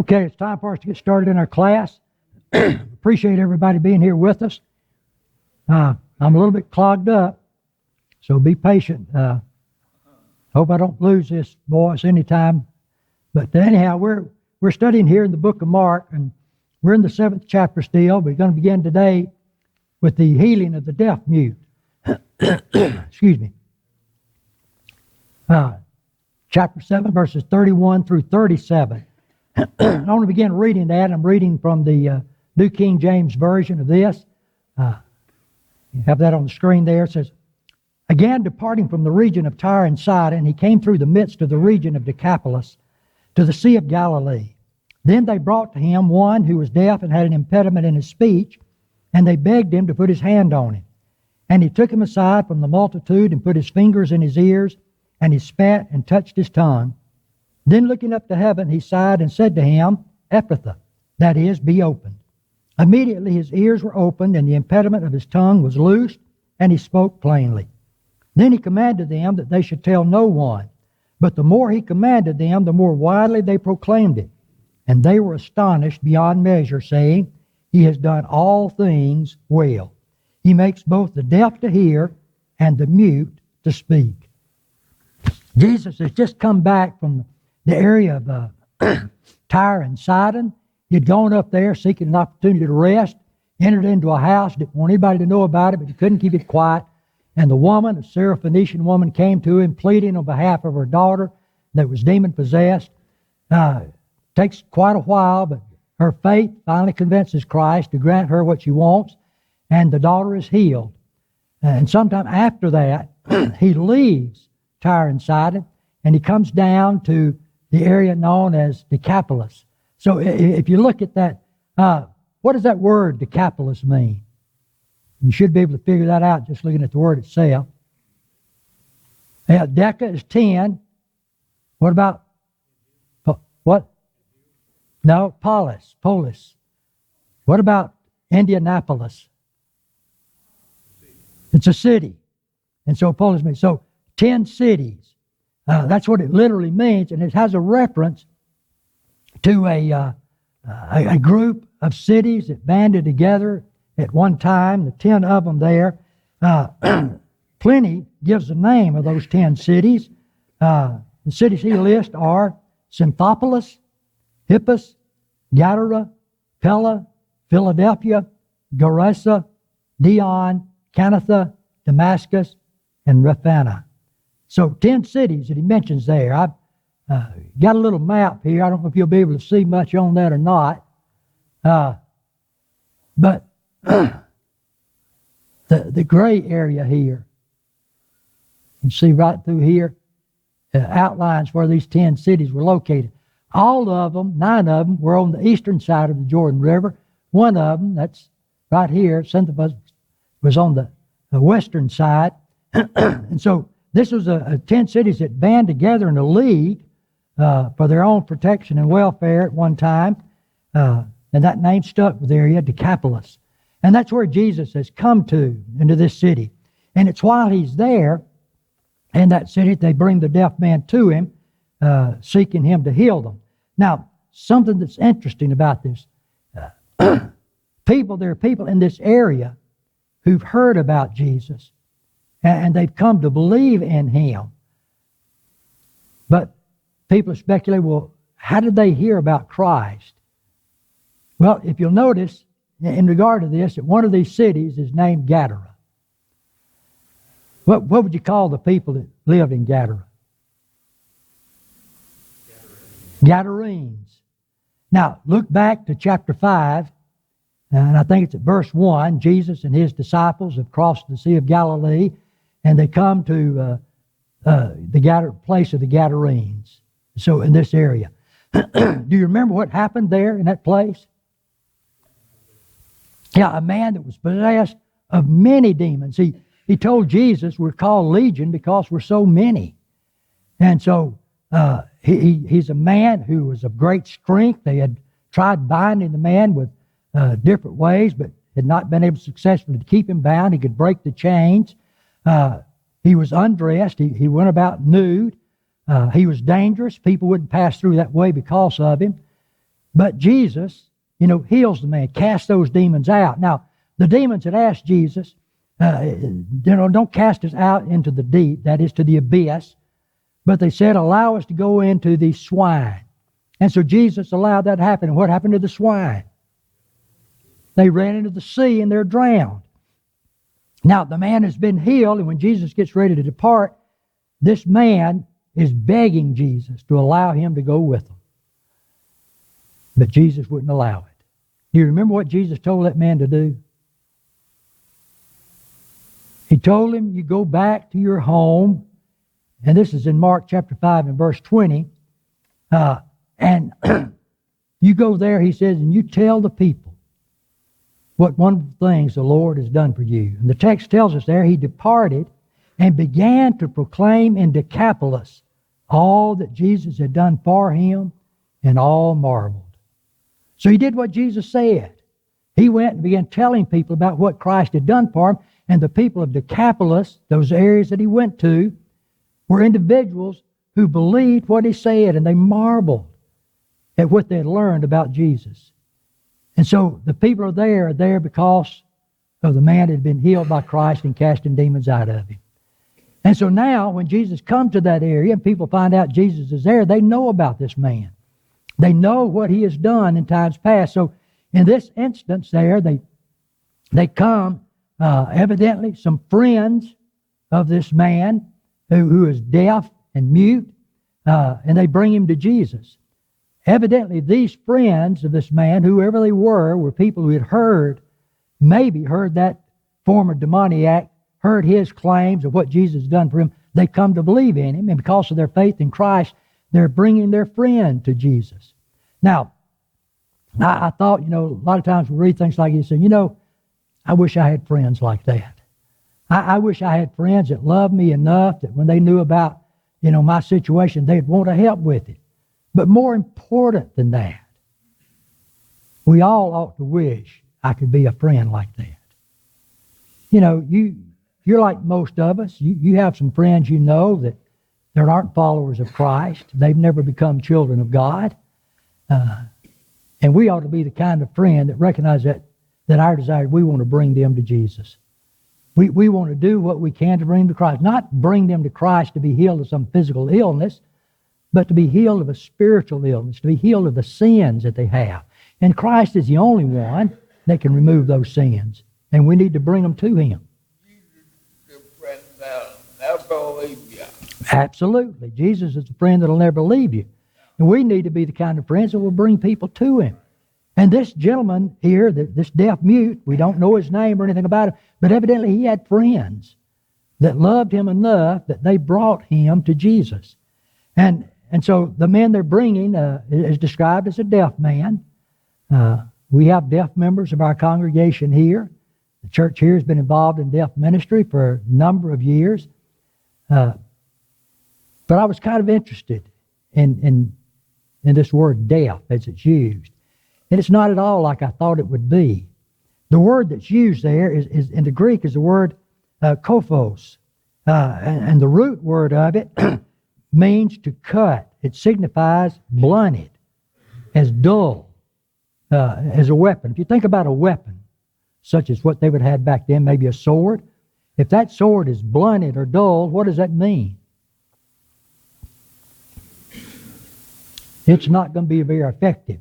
Okay, it's time for us to get started in our class. Appreciate everybody being here with us. I'm a little bit clogged up, so be patient. Hope I don't lose this voice anytime. But anyhow, we're studying here in the book of Mark, and we're in the 7th chapter still. We're going to begin today with the healing of the deaf mute. Excuse me. Chapter 7, verses 31 through 37. I want to begin reading that. I'm reading from the New King James Version of this. You have that on the screen there. It says, "Again, departing from the region of Tyre and Sidon, he came through the midst of the region of Decapolis to the Sea of Galilee. Then they brought to him one who was deaf and had an impediment in his speech, and they begged him to put his hand on him. And he took him aside from the multitude and put his fingers in his ears, and he spat and touched his tongue. Then looking up to heaven, he sighed and said to him, Ephphatha, that is, be opened. Immediately his ears were opened, and the impediment of his tongue was loosed, and he spoke plainly. Then he commanded them that they should tell no one. But the more he commanded them, the more widely they proclaimed it. And they were astonished beyond measure, saying, He has done all things well. He makes both the deaf to hear and the mute to speak." Jesus has just come back from the area of Tyre and Sidon. He'd gone up there seeking an opportunity to rest, entered into a house, didn't want anybody to know about it, but he couldn't keep it quiet. And the woman, a Syrophoenician woman, came to him, pleading on behalf of her daughter that was demon-possessed. Takes quite a while, but her faith finally convinces Christ to grant her what she wants, and the daughter is healed. And sometime after that, he leaves Tyre and Sidon, and he comes down to the area known as Decapolis. So if you look at that, what does that word Decapolis mean? You should be able to figure that out just looking at the word itself. Deca is 10. What about, what? No, polis. What about Indianapolis? It's a city. And so polis means, so 10 cities. That's what it literally means, and it has a reference to a group of cities that banded together at one time, the 10 of them there. Pliny gives the name of those 10 cities. The cities he lists are Synthopolis, Hippus, Gadara, Pella, Philadelphia, Gerasa, Dion, Canatha, Damascus, and Raphana. So 10 cities that he mentions there. I've got a little map here. I don't know if you'll be able to see much on that or not. But the gray area here, you can see right through here, outlines where these 10 cities were located. All of them, 9 of them, were on the eastern side of the Jordan River. One of them, that's right here, Synthopus, was on the western side. And so this was a 10 cities that band together in a league for their own protection and welfare at one time. And that name stuck with the area, Decapolis. And that's where Jesus has come to, into this city. And it's while he's there in that city, they bring the deaf man to him, seeking him to heal them. Now, something that's interesting about this, there are people in this area who've heard about Jesus, and they've come to believe in him. But people speculate, well, how did they hear about Christ? Well, if you'll notice, in regard to this, that one of these cities is named Gadara. What would you call the people that lived in Gadara? Gadarenes. Now, look back to chapter 5, and I think it's at verse 1. Jesus and his disciples have crossed the Sea of Galilee, and they come to the place of the Gadarenes. So in this area. Do you remember what happened there in that place? Yeah, a man that was possessed of many demons. He told Jesus, we're called Legion because we're so many. And so he's a man who was of great strength. They had tried binding the man with different ways, but had not been able successfully to keep him bound. He could break the chains. He was undressed. He went about nude. He was dangerous. People wouldn't pass through that way because of him. But Jesus, heals the man, casts those demons out. Now, the demons had asked Jesus, don't cast us out into the deep, that is to the abyss, but they said, allow us to go into the swine. And so Jesus allowed that to happen. And what happened to the swine? They ran into the sea and they're drowned. Now, the man has been healed, and when Jesus gets ready to depart, this man is begging Jesus to allow him to go with them. But Jesus wouldn't allow it. Do you remember what Jesus told that man to do? He told him, you go back to your home, and this is in Mark chapter 5 and verse 20, and you go there, he says, and you tell the people what wonderful things the Lord has done for you. And the text tells us there, he departed and began to proclaim in Decapolis all that Jesus had done for him, and all marveled. So he did what Jesus said. He went and began telling people about what Christ had done for him, and the people of Decapolis, those areas that he went to, were individuals who believed what he said, and they marveled at what they had learned about Jesus. And so the people are there because of the man that had been healed by Christ and casting demons out of him. And so now, when Jesus comes to that area and people find out Jesus is there, they know about this man. They know what he has done in times past. So in this instance there, they come, evidently, some friends of this man who is deaf and mute, and they bring him to Jesus. Evidently, these friends of this man, whoever they were people who had maybe heard that former demoniac, heard his claims of what Jesus had done for him. They come to believe in him, and because of their faith in Christ, they're bringing their friend to Jesus. Now, I thought, a lot of times we read things like this, and I wish I had friends like that. I wish I had friends that loved me enough that when they knew about, my situation, they'd want to help with it. But more important than that, we all ought to wish I could be a friend like that. You're like most of us. You have some friends that aren't followers of Christ. They've never become children of God. And we ought to be the kind of friend that recognizes that our desire, we want to bring them to Jesus. We want to do what we can to bring them to Christ. Not bring them to Christ to be healed of some physical illness, but to be healed of a spiritual illness, to be healed of the sins that they have. And Christ is the only one that can remove those sins. And we need to bring them to him. Absolutely. Jesus is a friend that will never leave you. And we need to be the kind of friends that will bring people to him. And this gentleman here, this deaf mute, we don't know his name or anything about him, but evidently he had friends that loved him enough that they brought him to Jesus. And so the man they're bringing is described as a deaf man. We have deaf members of our congregation here. The church here has been involved in deaf ministry for a number of years. But I was kind of interested in this word deaf as it's used. And it's not at all like I thought it would be. The word that's used there is in the Greek is the word kophos. And the root word of it means to cut. It signifies blunted, as dull, as a weapon. If you think about a weapon, such as what they would have had back then, maybe a sword, if that sword is blunted or dull, what does that mean? It's not going to be very effective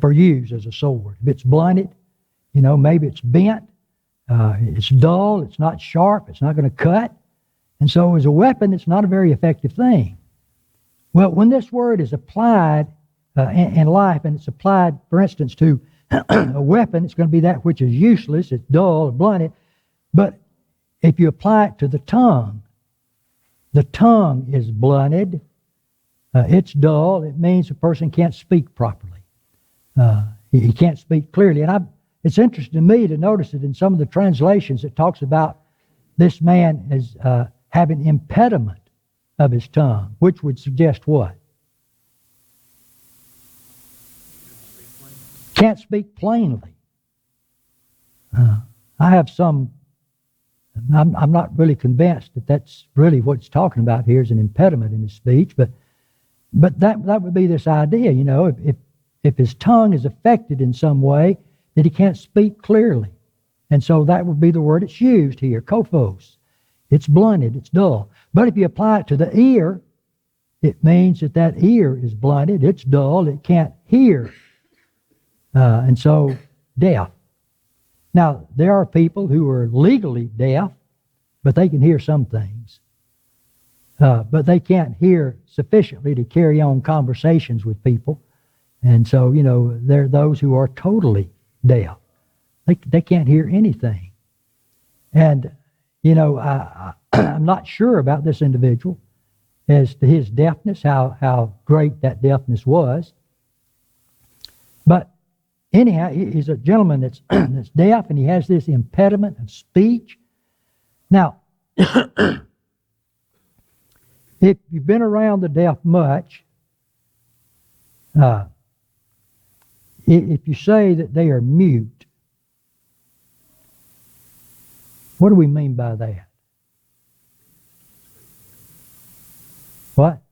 for use as a sword. If it's blunted, maybe it's bent, it's dull, it's not sharp, it's not going to cut. And so as a weapon, it's not a very effective thing. Well, when this word is applied in life, and it's applied, for instance, to a weapon, it's going to be that which is useless, it's dull or blunted. But if you apply it to the tongue is blunted, it's dull, it means a person can't speak properly. He can't speak clearly. And it's interesting to me to notice that in some of the translations it talks about this man as having impediment of his tongue, which would suggest what? Can't speak plainly. I have some, I'm not really convinced that that's really what it's talking about here is an impediment in his speech, but that would be this idea, if his tongue is affected in some way, that he can't speak clearly. And so that would be the word it's used here, kophos. It's blunted, it's dull. But if you apply it to the ear, it means that that ear is blunted, it's dull, it can't hear. And so, deaf. Now, there are people who are legally deaf, but they can hear some things. But they can't hear sufficiently to carry on conversations with people. And so, there are those who are totally deaf. They can't hear anything. And, I'm not sure about this individual as to his deafness, how great that deafness was. But anyhow, he's a gentleman that's deaf, and he has this impediment of speech. Now, if you've been around the deaf much, if you say that they are mute, what do we mean by that? What?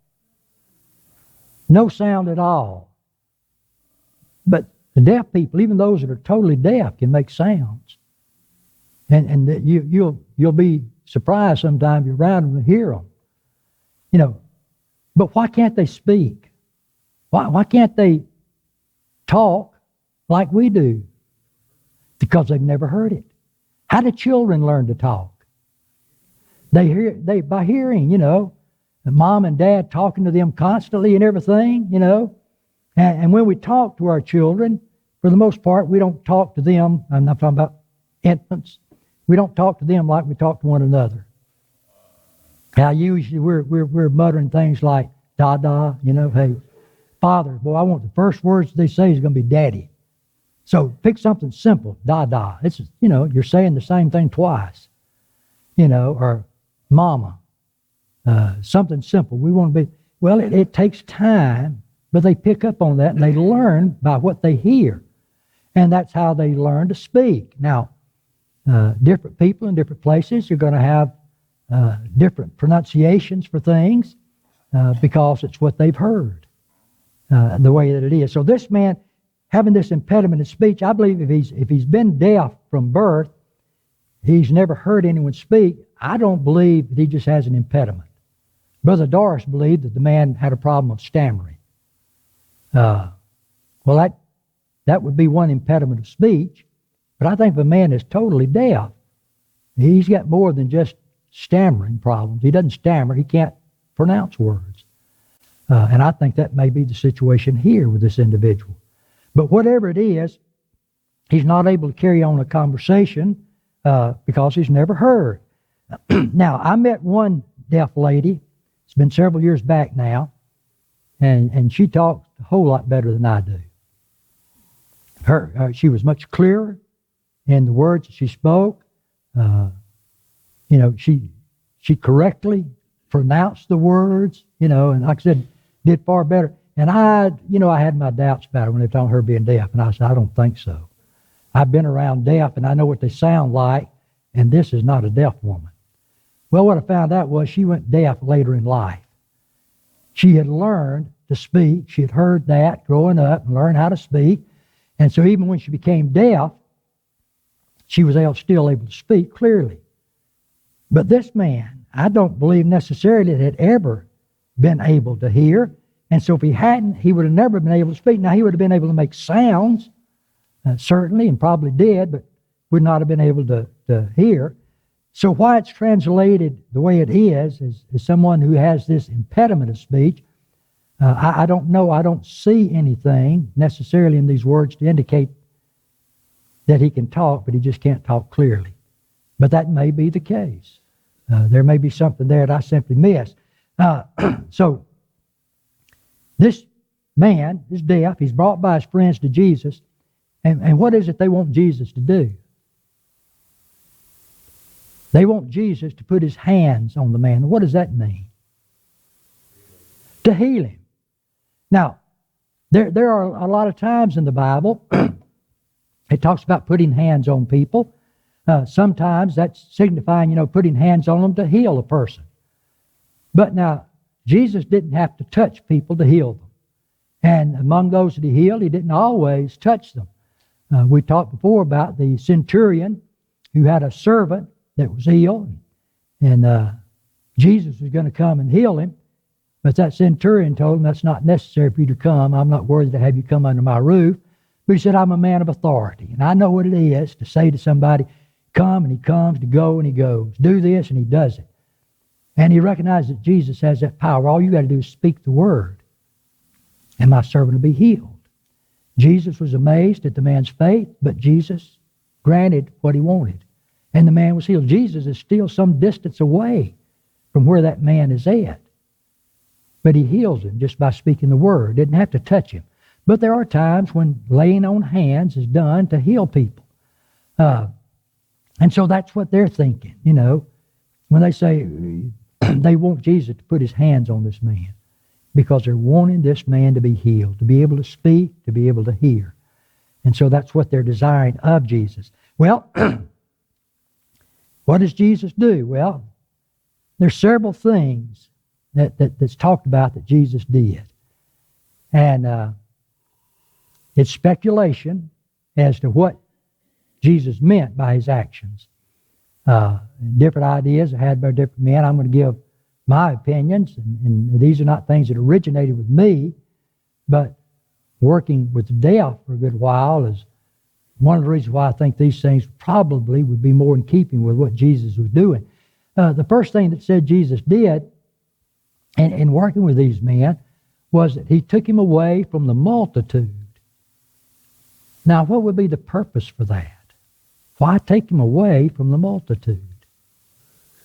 No sound at all. But the deaf people, even those that are totally deaf, can make sounds. And you'll be surprised sometimes you're around them and hear them. But why can't they speak? Why can't they talk like we do? Because they've never heard it. How do children learn to talk? By hearing, mom and dad talking to them constantly and everything, And when we talk to our children, for the most part, we don't talk to them. I'm not talking about infants. We don't talk to them like we talk to one another. Now, usually we're muttering things like "da-da," hey, Father, boy, I want the first words they say is going to be "daddy." So pick something simple, "da-da." It's you're saying the same thing twice, or "mama." Something simple. We want to be. Well, it takes time. But they pick up on that and they learn by what they hear. And that's how they learn to speak. Now, different people in different places are going to have different pronunciations for things because it's what they've heard, the way that it is. So this man, having this impediment in speech, I believe if he's been deaf from birth, he's never heard anyone speak, I don't believe that he just has an impediment. Brother Doris believed that the man had a problem of stammering. Well, that would be one impediment of speech, but I think if a man is totally deaf, he's got more than just stammering problems. He doesn't stammer, he can't pronounce words. And I think that may be the situation here with this individual. But whatever it is, he's not able to carry on a conversation because he's never heard. Now, I met one deaf lady, it's been several years back now, and she talks a whole lot better than I do. She was much clearer in the words that she spoke. She correctly pronounced the words, and like I said, did far better. And I had my doubts about her when they told her being deaf, and I said, I don't think so. I've been around deaf, and I know what they sound like, and this is not a deaf woman. Well, what I found out was she went deaf later in life. She had learned to speak. She had heard that growing up and learned how to speak. And so even when she became deaf, she was still able to speak clearly. But this man, I don't believe necessarily that had ever been able to hear. And so if he hadn't, he would have never been able to speak. Now, he would have been able to make sounds, certainly, and probably did, but would not have been able to hear. So why it's translated the way it is someone who has this impediment of speech, I don't know. I don't see anything necessarily in these words to indicate that he can talk, but he just can't talk clearly. But that may be the case. There may be something there that I simply missed. So this man is deaf. He's brought by his friends to Jesus. And what is it they want Jesus to do? They want Jesus to put his hands on the man. What does that mean? To heal him. Now, there are a lot of times in the Bible it talks about putting hands on people. Sometimes that's signifying, putting hands on them to heal a person. But now, Jesus didn't have to touch people to heal them. And among those that he healed, he didn't always touch them. We talked before about the centurion who had a servant that was ill, and Jesus was going to come and heal him. But that centurion told him, that's not necessary for you to come. I'm not worthy to have you come under my roof. But he said, I'm a man of authority, and I know what it is to say to somebody, come, and he comes, to go, and he goes. Do this, and he does it. And he recognized that Jesus has that power. All you got to do is speak the word, and my servant will be healed. Jesus was amazed at the man's faith, but Jesus granted what he wanted, and the man was healed. Jesus is still some distance away from where that man is at, but he heals him just by speaking the word. Didn't have to touch him. But there are times when laying on hands is done to heal people. And so that's what they're thinking, you know, when they say they want Jesus to put his hands on this man, because they're wanting this man to be healed, to be able to speak, to be able to hear. And so that's what they're desiring of Jesus. Well, what does Jesus do? Well, there's several things that's talked about that Jesus did. And it's speculation as to what Jesus meant by his actions. Different ideas are had by different men. I'm going to give my opinions, and these are not things that originated with me, but working with the deaf for a good while is one of the reasons why I think these things probably would be more in keeping with what Jesus was doing. The first thing that said Jesus did in working with these men was that he took him away from the multitude. Now, what would be the purpose for that? Why take him away from the multitude?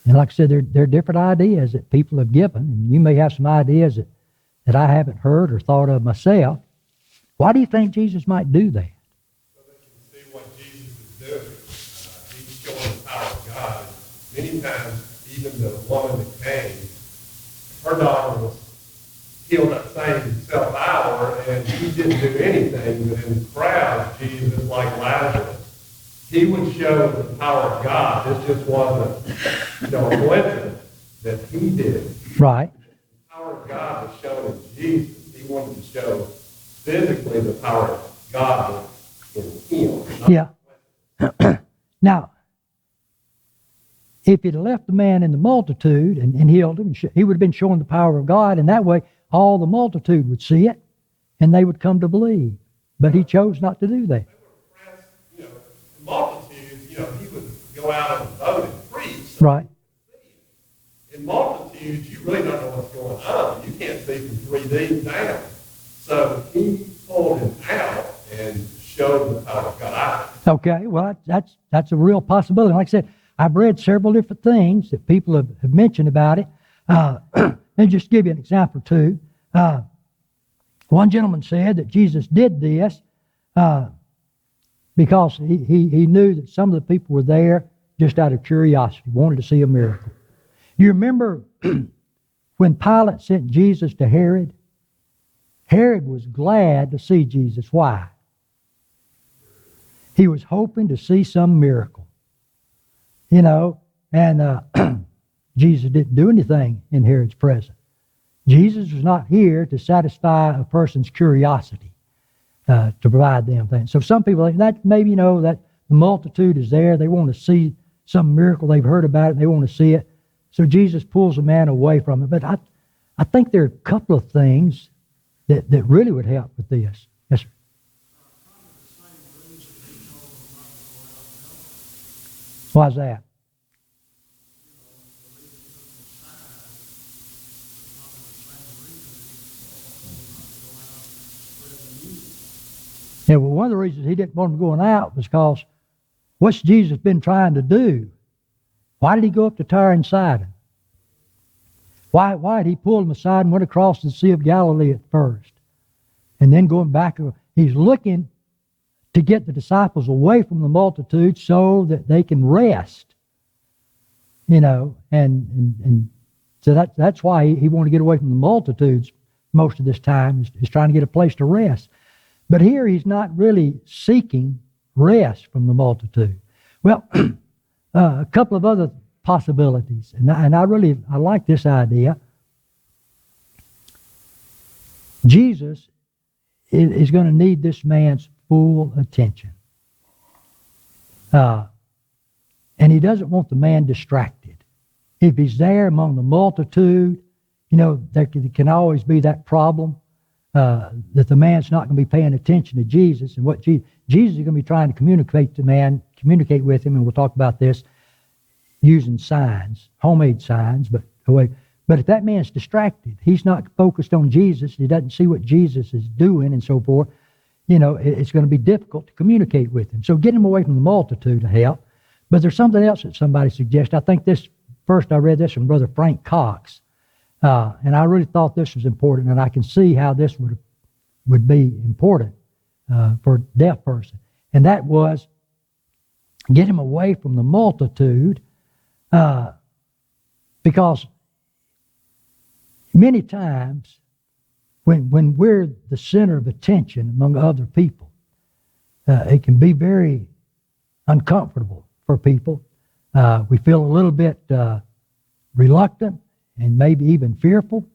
And like I said, there are different ideas that people have given, and you may have some ideas that I haven't heard or thought of myself. Why do you think Jesus might do that? So that you can see what Jesus is doing. He's showing the power of God. Many times, even the woman that came, her daughter was healed that same self-hour, and she didn't do anything. But in the crowd, Jesus, like Lazarus, he would show the power of God. This just wasn't, a coincidence that he did. Right. The power of God was shown in Jesus. He wanted to show physically the power of God in him. Yeah. Now, if he'd left the man in the multitude and healed him, he would have been showing the power of God, and that way all the multitude would see it, and they would come to believe. But he chose not to do that. Multitudes, he would go out on the boat and preach. So right. In multitudes, you really don't know what's going on. You can't see from 3D down. So he pulled him out and showed the power of God. Okay, well, that's a real possibility. Like I said, I've read several different things that people have mentioned about it. Let me just give you an example or two. One gentleman said that Jesus did this because he knew that some of the people were there just out of curiosity, wanted to see a miracle. You remember when Pilate sent Jesus to Herod? Herod was glad to see Jesus. Why? He was hoping to see some miracle. And Jesus didn't do anything in Herod's presence. Jesus was not here to satisfy a person's curiosity. To provide them things. So some people think that maybe that the multitude is there. They want to see some miracle. They've heard about it. And they want to see it. So Jesus pulls the man away from it. But I think there are a couple of things that really would help with this. Yes, sir. Why's that? Yeah, well, one of the reasons he didn't want him going out was because what's Jesus been trying to do? Why did he go up to Tyre and Sidon? Why did he pull them aside and went across the Sea of Galilee at first? And then going back, he's looking to get the disciples away from the multitude so that they can rest. And so that's why he wanted to get away from the multitudes most of this time, is trying to get a place to rest. But here he's not really seeking rest from the multitude. Well, a couple of other possibilities, and I like this idea. Jesus is going to need this man's full attention. And he doesn't want the man distracted. If he's there among the multitude, there can always be that problem that the man's not going to be paying attention to Jesus and what Jesus is going to be trying to communicate with him, and we'll talk about this using signs, homemade signs, but if that man's distracted, he's not focused on Jesus, he doesn't see what Jesus is doing and so forth, it's going to be difficult to communicate with him. So get him away from the multitude to help. But there's something else that somebody suggested. I think I read this from Brother Frank Cox, and I really thought this was important, and I can see how this would be important for a deaf person. And that was, get him away from the multitude, because many times when we're the center of attention among other people, it can be very uncomfortable for people. We feel a little bit reluctant and maybe even fearful.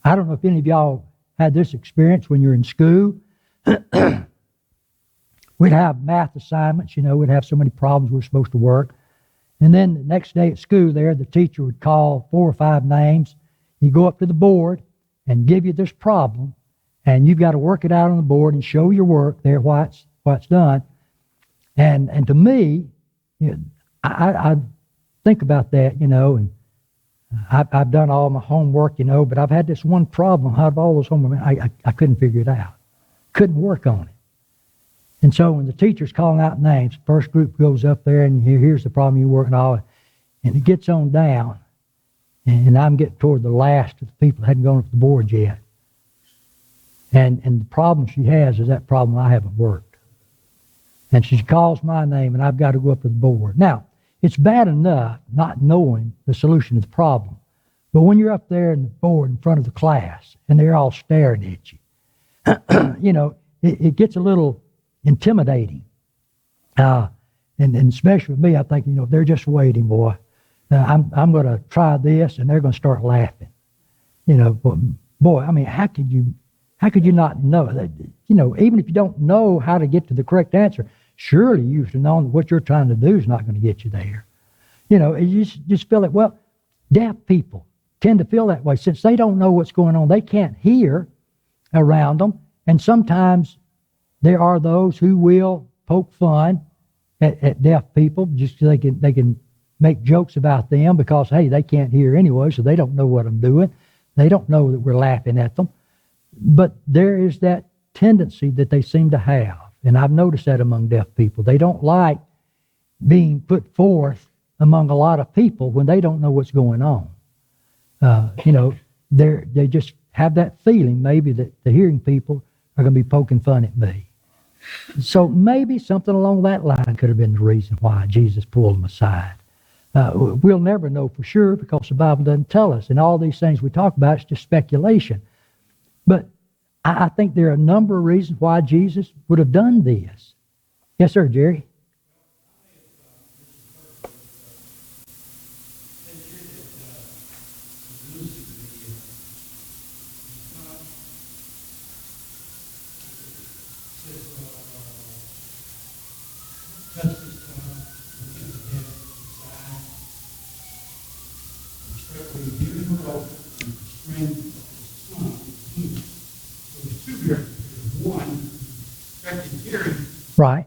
I don't know if any of y'all had this experience when you're in school. We'd have math assignments, we'd have so many problems we're supposed to work. And then the next day at school there, the teacher would call 4 or 5 names. You go up to the board and give you this problem, and you've got to work it out on the board and show your work there, why it's done. And to me, I think about that, and I've done all my homework, but I've had this one problem out of all those homework. I couldn't figure it out. Couldn't work on it. And so when the teacher's calling out names, the first group goes up there and here's the problem you're working on, and it gets on down, and I'm getting toward the last of the people that hadn't gone up the board yet. And the problem she has is that problem I haven't worked. And she calls my name, and I've got to go up to the board. Now, it's bad enough not knowing the solution to the problem. But when you're up there in the board in front of the class, and they're all staring at you, it gets a little intimidating. And especially with me, I think, they're just waiting, boy. I'm going to try this, and they're going to start laughing. Boy, I mean, how could you not know that? Even if you don't know how to get to the correct answer, surely you should know that what you're trying to do is not going to get you there. You just feel it. Well, deaf people tend to feel that way. Since they don't know what's going on, they can't hear around them. And sometimes there are those who will poke fun at deaf people just so they can make jokes about them because, hey, they can't hear anyway, so they don't know what I'm doing. They don't know that we're laughing at them. But there is that tendency that they seem to have, and I've noticed that among deaf people. They don't like being put forth among a lot of people when they don't know what's going on. They just have that feeling maybe that the hearing people are going to be poking fun at me. So maybe something along that line could have been the reason why Jesus pulled them aside. We'll never know for sure because the Bible doesn't tell us, and all these things we talk about is just speculation. But I think there are a number of reasons why Jesus would have done this. Yes, sir, Jerry? Right.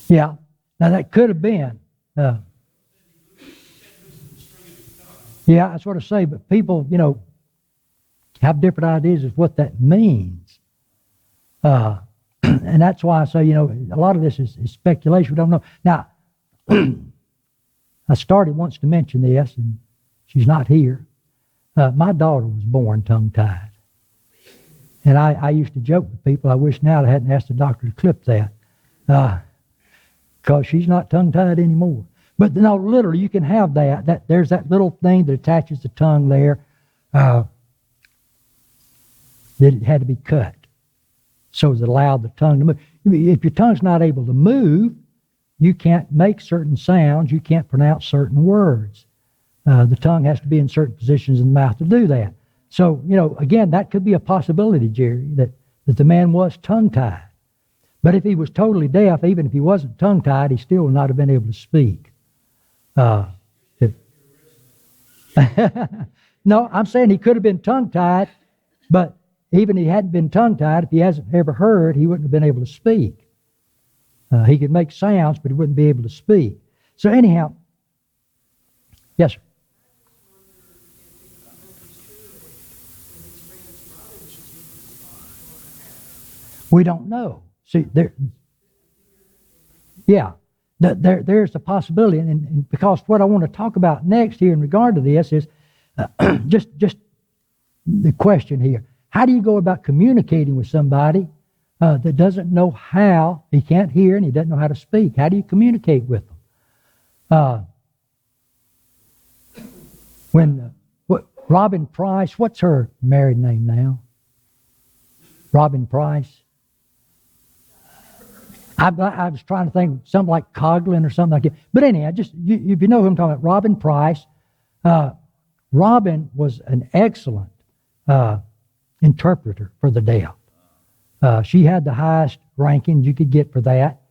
Yeah. Now that could have been. Yeah, that's what I say. But people, have different ideas of what that means. And that's why I say, a lot of this is speculation. We don't know. Now, I started once to mention this, and she's not here. My daughter was born tongue-tied. And I used to joke with people, I wish now I hadn't asked the doctor to clip that. Because she's not tongue-tied anymore. But no, literally, you can have that. There's that little thing that attaches the tongue there that it had to be cut. So it allowed the tongue to move. If your tongue's not able to move, you can't make certain sounds. You can't pronounce certain words. The tongue has to be in certain positions in the mouth to do that. So, again, that could be a possibility, Jerry, that the man was tongue-tied. But if he was totally deaf, even if he wasn't tongue-tied, he still would not have been able to speak. No, I'm saying he could have been tongue-tied, but even if he hadn't been tongue-tied, if he hasn't ever heard, he wouldn't have been able to speak. He could make sounds, but he wouldn't be able to speak. So anyhow, yes, sir. We don't know. See, there's a possibility, and because what I want to talk about next here in regard to this is just the question here. How do you go about communicating with somebody that doesn't know how, he can't hear and he doesn't know how to speak? How do you communicate with them? Robin Price, what's her married name now? Robin Price? I was trying to think something like Coughlin or something like that. But anyhow, if you know who I'm talking about, Robin Price. Robin was an excellent interpreter for the deaf. She had the highest ranking you could get for that.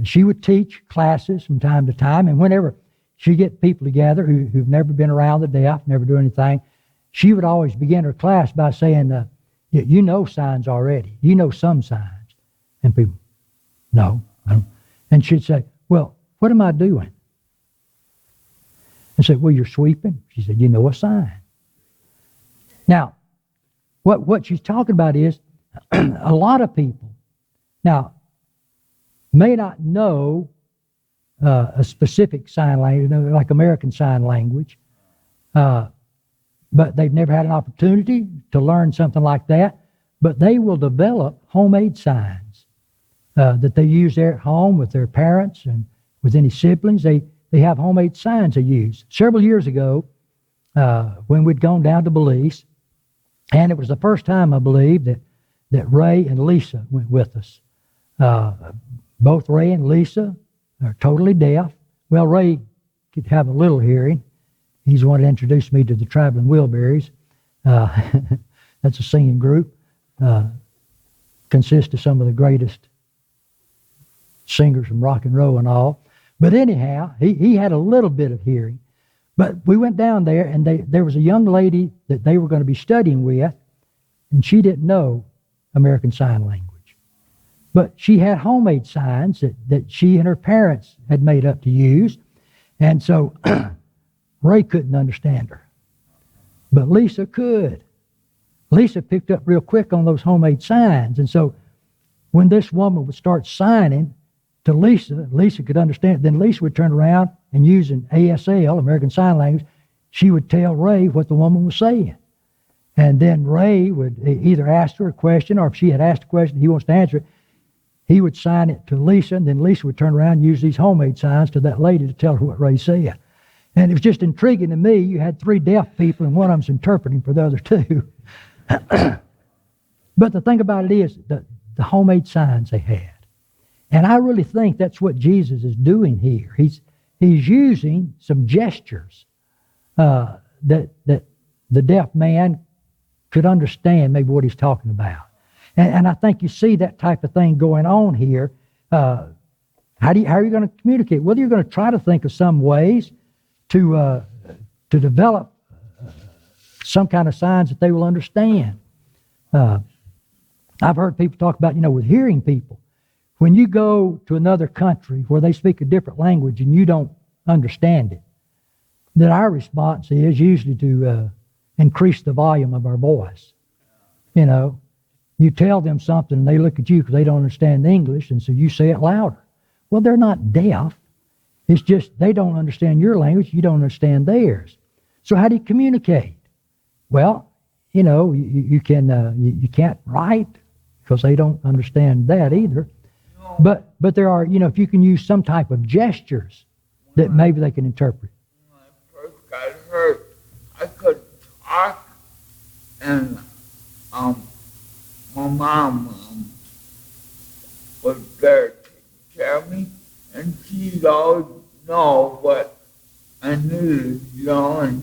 She would teach classes from time to time, and whenever she'd get people together who've never been around the deaf, never do anything, she would always begin her class by saying, you know signs already. You know some signs. And people, no, I don't. And she'd say, well, what am I doing? I said, well, you're sweeping. She said, you know a sign. Now, what she's talking about is a lot of people now may not know a specific sign language, like American Sign Language, but they've never had an opportunity to learn something like that. But they will develop homemade signs that they use there at home with their parents and with any siblings. They have homemade signs they use. Several years ago, when we'd gone down to Belize, and it was the first time, I believe, that Ray and Lisa went with us. Both Ray and Lisa are totally deaf. Well, Ray could have a little hearing. He's the one that introduced me to the Traveling Wilburys. That's a singing group. Consists of some of the greatest singers from rock and roll and all. But anyhow, he had a little bit of hearing. But we went down there, and there was a young lady that they were going to be studying with, and she didn't know American Sign Language. But she had homemade signs that she and her parents had made up to use. And so Ray couldn't understand her. But Lisa could. Lisa picked up real quick on those homemade signs. And so when this woman would start signing to Lisa, Lisa could understand it. Then Lisa would turn around and using ASL, American Sign Language, she would tell Ray what the woman was saying. And then Ray would either ask her a question, or if she had asked a question, he wants to answer it, he would sign it to Lisa, and then Lisa would turn around and use these homemade signs to that lady to tell her what Ray said. And it was just intriguing to me. You had 3 deaf people, and one of them's interpreting for the other 2. But the thing about it is the homemade signs they had. And I really think that's what Jesus is doing here. He's using some gestures that the deaf man could understand maybe what he's talking about. And I think you see that type of thing going on here. How are you going to communicate? Whether you're going to try to think of some ways to develop some kind of signs that they will understand. I've heard people talk about, with hearing people. When you go to another country where they speak a different language and you don't understand it, then our response is usually to increase the volume of our voice. You tell them something and they look at you because they don't understand English, and so you say it louder. Well, they're not deaf. It's just they don't understand your language, you don't understand theirs. So how do you communicate? Well, you can't write because they don't understand that either. But there are, if you can use some type of gestures that maybe they can interpret. When I first got hurt, I could talk, and my mom was there to take care of me, and she'd always know what I knew, and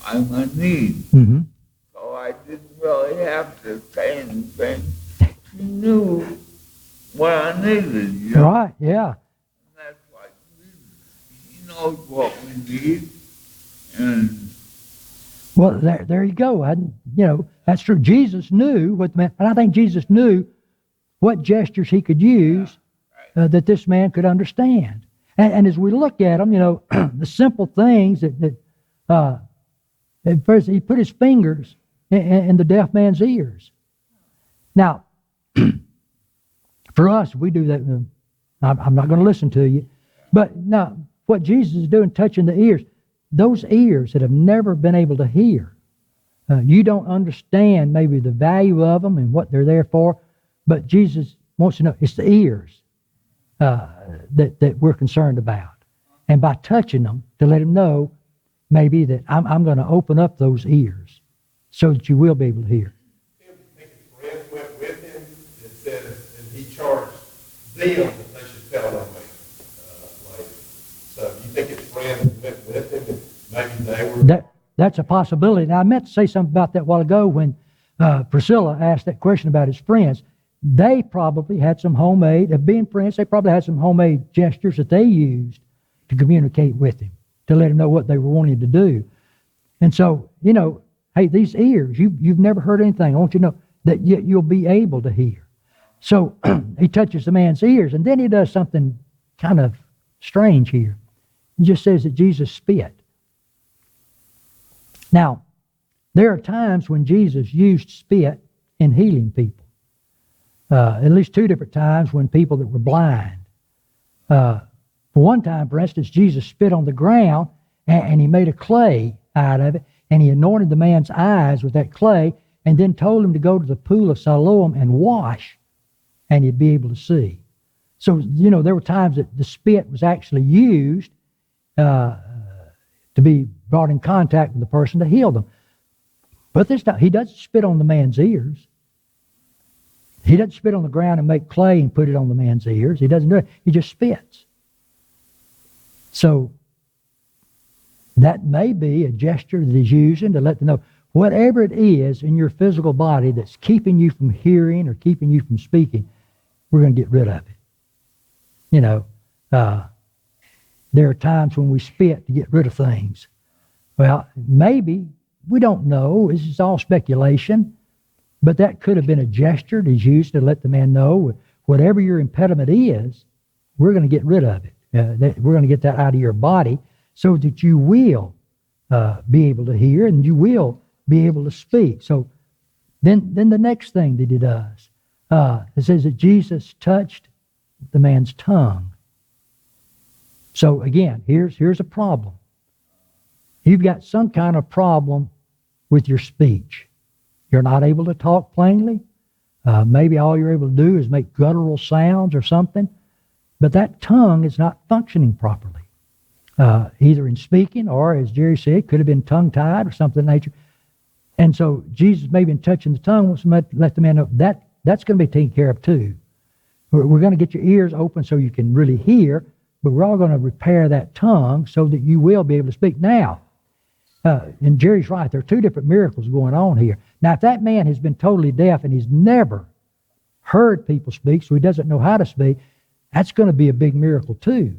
I'm a need. Mm-hmm. So I didn't really have to say anything. She knew what I needed, Right, yeah. And that's like, he knows what we need. And Well, there you go. That's true. Jesus knew what the man, and I think Jesus knew what gestures he could use that this man could understand. And as we look at them, the simple things that first he put his fingers in the deaf man's ears. Now, for us, we do that. I'm not going to listen to you. But now, what Jesus is doing, touching the ears, those ears that have never been able to hear, you don't understand maybe the value of them and what they're there for, but Jesus wants to know it's the ears that we're concerned about. And by touching them, to let him know maybe that I'm going to open up those ears so that you will be able to hear. I think his friends went with him and said, and he charged them that they should tell on me later. So you think his friends went with him and maybe they were... That's a possibility. Now, I meant to say something about that a while ago when Priscilla asked that question about his friends. They probably had some homemade, being friends, they probably had some homemade gestures that they used to communicate with him, to let him know what they were wanting to do. And so, hey, these ears, you've never heard anything. I want you to know that you'll be able to hear. So he touches the man's ears, and then he does something kind of strange here. He just says that Jesus spit. Now, there are times when Jesus used spit in healing people. At least 2 different times when people that were blind. For one time, for instance, Jesus spit on the ground and he made a clay out of it, and he anointed the man's eyes with that clay and then told him to go to the pool of Siloam and wash, and he'd be able to see. So, there were times that the spit was actually used to be brought in contact with the person to heal them. But this time, he doesn't spit on the man's ears. He doesn't spit on the ground and make clay and put it on the man's ears. He doesn't do it. He just spits. So that may be a gesture that he's using to let them know whatever it is in your physical body that's keeping you from hearing or keeping you from speaking, we're going to get rid of it. There are times when we spit to get rid of things. Well, maybe, we don't know. This is all speculation. But that could have been a gesture that he's used to let the man know whatever your impediment is, we're going to get rid of it. We're going to get that out of your body so that you will be able to hear and you will be able to speak. So then the next thing that he does, it says that Jesus touched the man's tongue. So again, here's a problem. You've got some kind of problem with your speech. You're not able to talk plainly. Maybe all you're able to do is make guttural sounds or something. But that tongue is not functioning properly. Either in speaking or, as Jerry said, could have been tongue-tied or something of that nature. And so Jesus maybe in touching the tongue wants to let the man know that's going to be taken care of too. We're going to get your ears open so you can really hear, but we're all going to repair that tongue so that you will be able to speak. Now, and Jerry's right, there are 2 different miracles going on here. Now, if that man has been totally deaf and he's never heard people speak, so he doesn't know how to speak, that's going to be a big miracle too.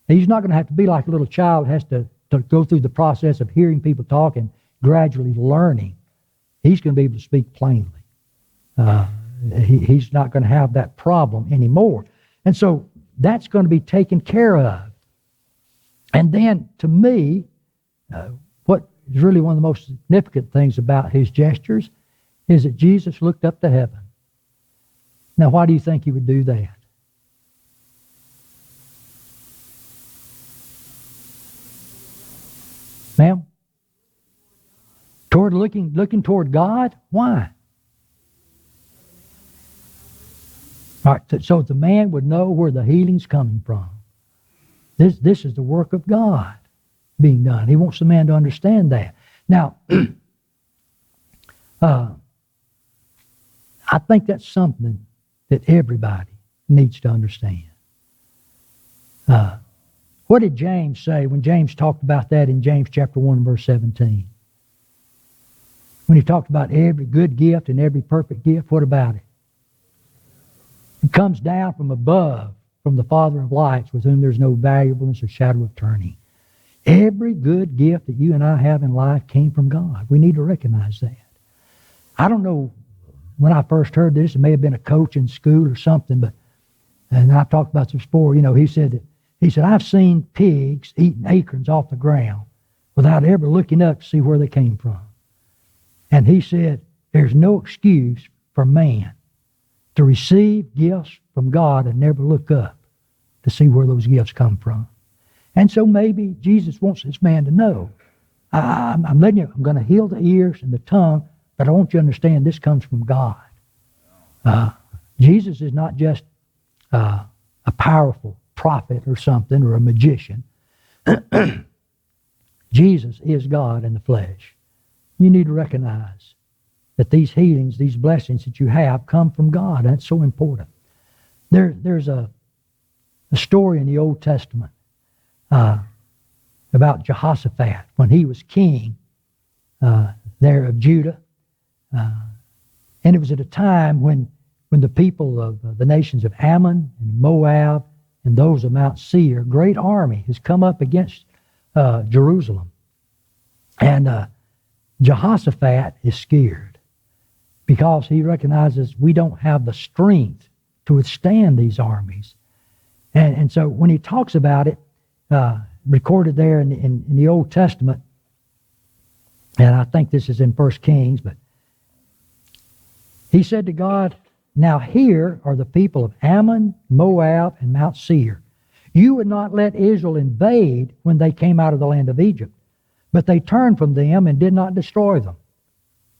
He's not going to have to be like a little child has to go through the process of hearing people talk and gradually learning. He's going to be able to speak plainly. He's not going to have that problem anymore. And so that's going to be taken care of. And then, to me, what is really one of the most significant things about his gestures is that Jesus looked up to heaven. Now, why do you think he would do that? Ma'am? Looking toward God? Why? All right, so the man would know where the healing's coming from. This is the work of God being done. He wants the man to understand that. Now, I think that's something that everybody needs to understand. What did James say when James talked about that in James chapter 1 verse 17? When he talked about every good gift and every perfect gift, what about it? It comes down from above, from the Father of lights, with whom there's no variableness or shadow of turning. Every good gift that you and I have in life came from God. We need to recognize that. I don't know, when I first heard this, it may have been a coach in school or something, but, and I've talked about this before, he said, I've seen pigs eating acorns off the ground without ever looking up to see where they came from. And he said, there's no excuse for man to receive gifts from God and never look up to see where those gifts come from. And so maybe Jesus wants this man to know, I'm letting you, I'm going to heal the ears and the tongue, but I want you to understand this comes from God. Jesus is not just a powerful prophet or something, or a magician. Jesus is God in the flesh. You need to recognize that these healings, these blessings that you have come from God. That's so important. There's a story in the Old Testament about Jehoshaphat when he was king there of Judah. And it was at a time when the people of the nations of Ammon and Moab and those of Mount Seir, a great army has come up against Jerusalem. And Jehoshaphat is scared because he recognizes we don't have the strength to withstand these armies. And so when he talks about it, recorded there in the Old Testament, and I think this is in 1 Kings, but he said to God, now here are the people of Ammon, Moab, and Mount Seir. You would not let Israel invade when they came out of the land of Egypt, but they turned from them and did not destroy them.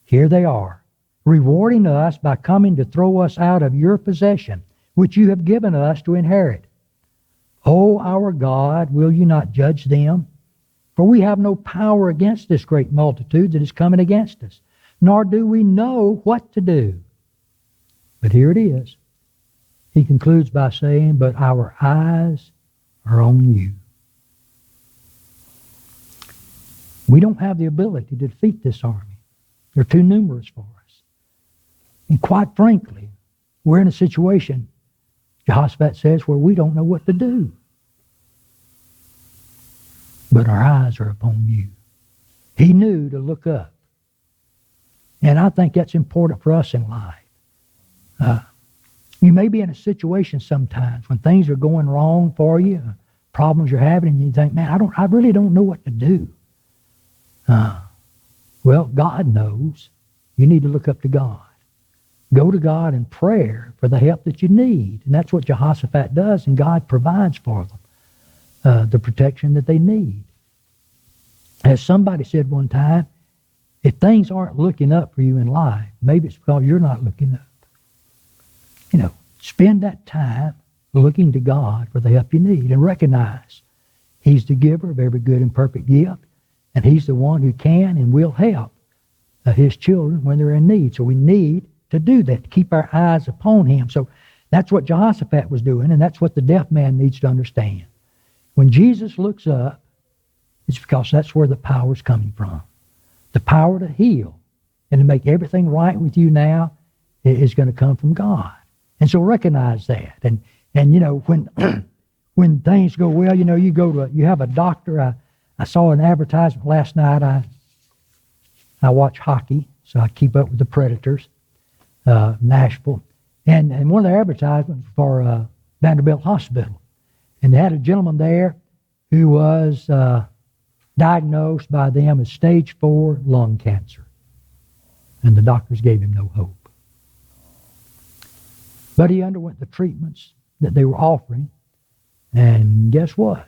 Here they are, rewarding us by coming to throw us out of your possession, which you have given us to inherit. O our God, will you not judge them? For we have no power against this great multitude that is coming against us, nor do we know what to do. But here it is. He concludes by saying, but our eyes are on you. We don't have the ability to defeat this army. They're too numerous for us. And quite frankly, we're in a situation, Jehoshaphat says, where we don't know what to do. But our eyes are upon you. He knew to look up. And I think that's important for us in life. You may be in a situation sometimes when things are going wrong for you, problems you're having, and you think, man, I really don't know what to do. Well, God knows. You need to look up to God. Go to God in prayer for the help that you need. And that's what Jehoshaphat does, and God provides for them the protection that they need. As somebody said one time, if things aren't looking up for you in life, maybe it's because you're not looking up. Spend that time looking to God for the help you need and recognize He's the giver of every good and perfect gift, and He's the one who can and will help His children when they're in need. So we need to do that, to keep our eyes upon Him. So that's what Jehoshaphat was doing, and that's what the deaf man needs to understand. When Jesus looks up, it's because that's where the power is coming from. The power to heal and to make everything right with you now is going to come from God. And so recognize that. And when things go well, you have a doctor. I saw an advertisement last night. I watch hockey, so I keep up with the Predators, Nashville. And one of the advertisements for Vanderbilt Hospital. And they had a gentleman there who was diagnosed by them as stage 4 lung cancer. And the doctors gave him no hope. But he underwent the treatments that they were offering. And guess what?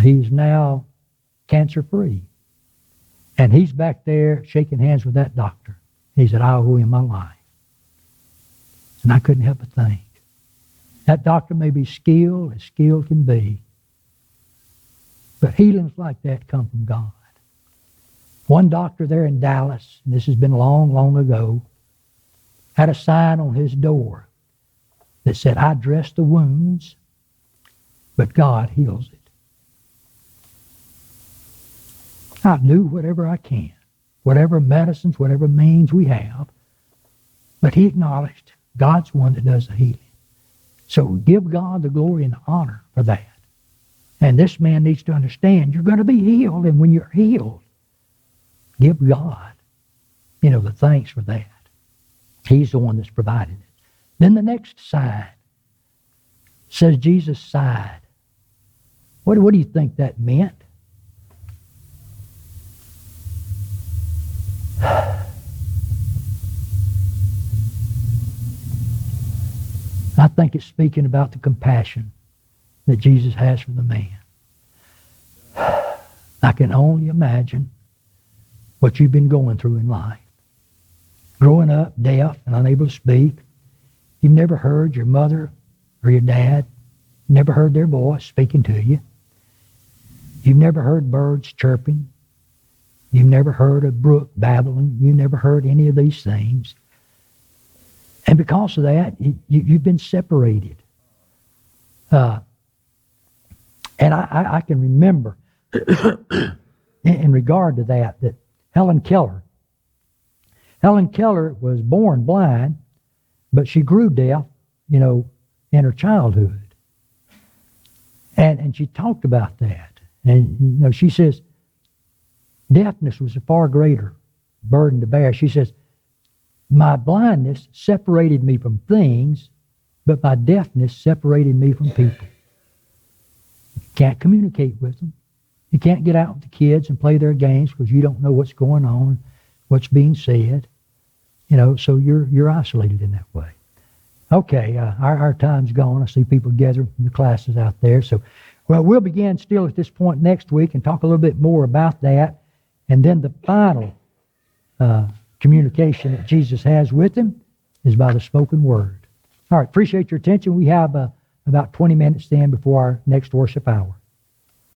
He's now cancer-free. And he's back there shaking hands with that doctor. He said, I owe him my life. And I couldn't help but think, that doctor may be skilled as skilled can be, but healings like that come from God. One doctor there in Dallas, and this has been long, long ago, had a sign on his door that said, I dress the wounds, but God heals it. I do whatever I can, whatever medicines, whatever means we have, but he acknowledged God's one that does the healing. So give God the glory and the honor for that. And this man needs to understand you're going to be healed, and when you're healed, give God, the thanks for that. He's the one that's provided it. Then the next side says Jesus sighed. What do you think that meant? I think it's speaking about the compassion that Jesus has for the man. I can only imagine what you've been going through in life. Growing up deaf and unable to speak, you've never heard your mother or your dad, never heard their voice speaking to you. You've never heard birds chirping. You've never heard a brook babbling. You've never heard any of these things. And because of that, you've been separated. And I can remember in regard to that Helen Keller was born blind, but she grew deaf, in her childhood. And she talked about that. And, she says, deafness was a far greater burden to bear. She says, my blindness separated me from things, but my deafness separated me from people. You can't communicate with them. You can't get out with the kids and play their games because you don't know what's going on, what's being said. So you're isolated in that way. Okay, our time's gone. I see people gathering from the classes out there. So, we'll begin still at this point next week and talk a little bit more about that. And then the final communication that Jesus has with him is by the spoken word. All right, appreciate your attention. We have about 20 minutes then before our next worship hour.